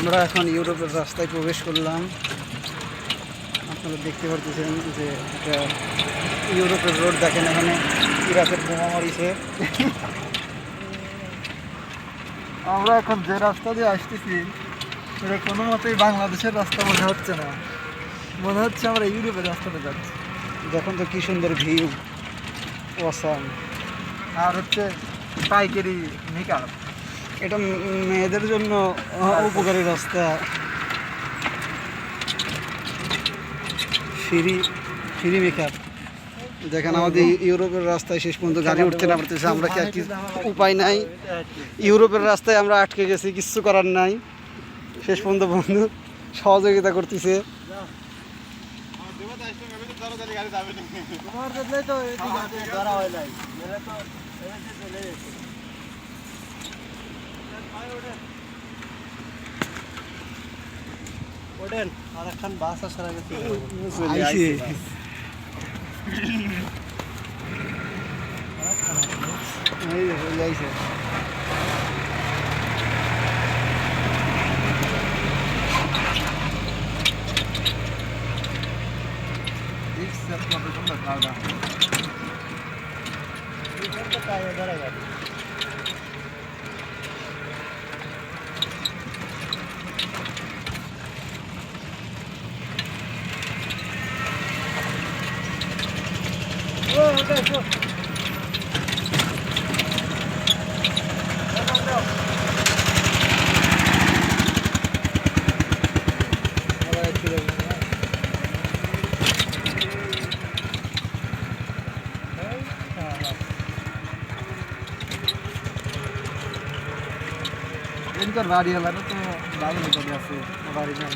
আমরা এখন ইউরোপের রাস্তায় প্রবেশ করলাম। আপনারা দেখতে পারতেছেন যে এটা ইউরোপের রোড। দেখেন এখানে ইরাকের বোমা মারিছে। আমরা এখন যে রাস্তা দিয়ে আসতেছি এটা কোনো মতেই বাংলাদেশের রাস্তা মনে হচ্ছে না, মনে হচ্ছে আমরা ইউরোপের রাস্তাতে যাচ্ছি। দেখুন তো কি সুন্দর ভিউ, অসাম। আর হচ্ছে পাইকারি মেকআপ, এটা মেয়েদের জন্য উপকারী রাস্তা। Free free makeup. দেখেন আমাদের ইউরোপের রাস্তায় শেষ পর্যন্ত গাড়ি উঠতে না পারতেছে। আমরা কি আর কি উপায় নাই, ইউরোপের রাস্তায় আমরা আটকে গেছি, কিচ্ছু করার নাই। শেষ পর্যন্ত বন্ধু সহযোগিতা করতেছে। ওঠেন, আর একখান বাস আসার আগে বাড়ি হলো তো বাড়ি আছে, বাড়ি নাই।